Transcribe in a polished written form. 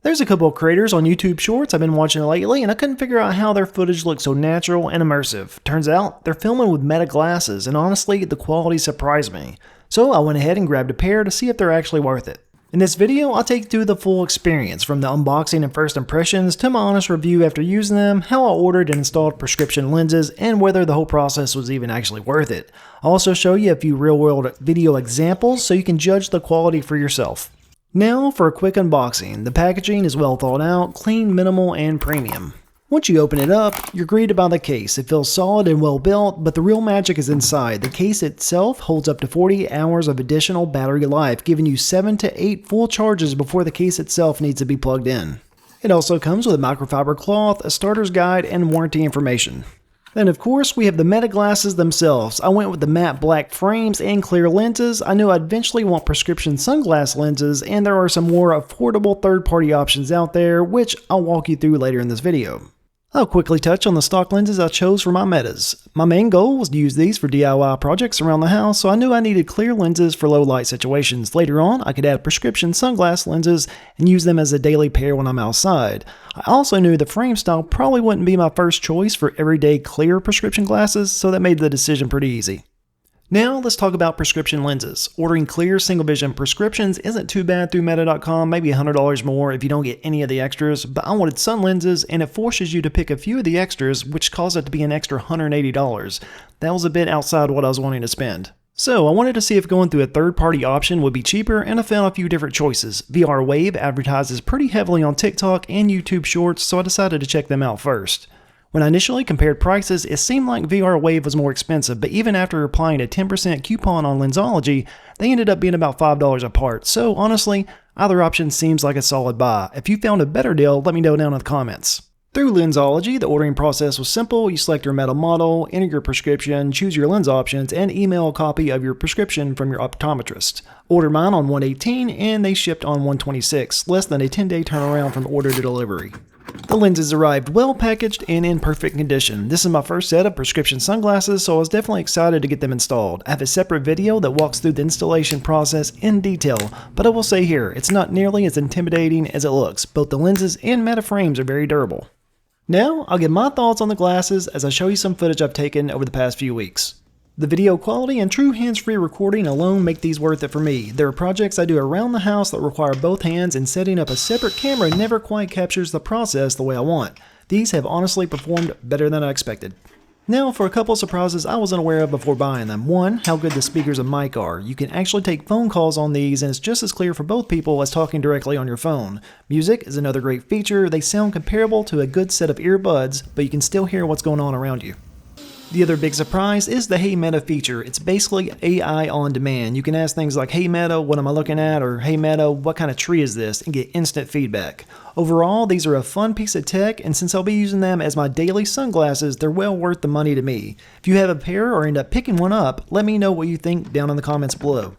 There's a couple of creators on YouTube Shorts I've been watching lately, and I couldn't figure out how their footage looks so natural and immersive. Turns out, they're filming with Meta glasses, and honestly, the quality surprised me. So I went ahead and grabbed a pair to see if they're actually worth it. In this video, I'll take you through the full experience, from the unboxing and first impressions to my honest review after using them, how I ordered and installed prescription lenses, and whether the whole process was even actually worth it. I'll also show you a few real-world video examples so you can judge the quality for yourself. Now for a quick unboxing. The packaging is well thought out, clean, minimal, and premium. Once you open it up, you're greeted by the case. It feels solid and well built, but the real magic is inside. The case itself holds up to 40 hours of additional battery life, giving you 7 to 8 full charges before the case itself needs to be plugged in. It also comes with a microfiber cloth, a starter's guide, and warranty information. Then of course we have the Meta glasses themselves. I went with the matte black frames and clear lenses. I knew I'd eventually want prescription sunglass lenses, and there are some more affordable third-party options out there, which I'll walk you through later in this video. I'll quickly touch on the stock lenses I chose for my Metas. My main goal was to use these for DIY projects around the house, so I knew I needed clear lenses for low light situations. Later on, I could add prescription sunglass lenses and use them as a daily pair when I'm outside. I also knew the frame style probably wouldn't be my first choice for everyday clear prescription glasses, so that made the decision pretty easy. Now let's talk about prescription lenses. Ordering clear single vision prescriptions isn't too bad through Meta.com, maybe $100 more if you don't get any of the extras, but I wanted sun lenses and it forces you to pick a few of the extras, which caused it to be an extra $180. That was a bit outside what I was wanting to spend. So I wanted to see if going through a third-party option would be cheaper, and I found a few different choices. VR Wave advertises pretty heavily on TikTok and YouTube Shorts, so I decided to check them out first. When I initially compared prices, it seemed like VR Wave was more expensive, but even after applying a 10% coupon on Lensology, they ended up being about $5 apart. So honestly, either option seems like a solid buy. If you found a better deal, let me know down in the comments. Through Lensology, the ordering process was simple. You select your Meta model, enter your prescription, choose your lens options, and email a copy of your prescription from your optometrist. Ordered mine on 1/18 and they shipped on 1/26, less than a 10-day turnaround from order to delivery. The lenses arrived well packaged and in perfect condition. This is my first set of prescription sunglasses, so I was definitely excited to get them installed. I have a separate video that walks through the installation process in detail, but I will say here, it's not nearly as intimidating as it looks. Both the lenses and Meta frames are very durable. Now, I'll give my thoughts on the glasses as I show you some footage I've taken over the past few weeks. The video quality and true hands-free recording alone make these worth it for me. There are projects I do around the house that require both hands, and setting up a separate camera never quite captures the process the way I want. These have honestly performed better than I expected. Now for a couple of surprises I wasn't aware of before buying them. One, how good the speakers and mic are. You can actually take phone calls on these, and it's just as clear for both people as talking directly on your phone. Music is another great feature. They sound comparable to a good set of earbuds, but you can still hear what's going on around you. The other big surprise is the Hey Meta feature. It's basically AI on demand. You can ask things like, "Hey Meta, what am I looking at?" or "Hey Meta, what kind of tree is this?" and get instant feedback. Overall, these are a fun piece of tech, and since I'll be using them as my daily sunglasses, they're well worth the money to me. If you have a pair or end up picking one up, let me know what you think down in the comments below.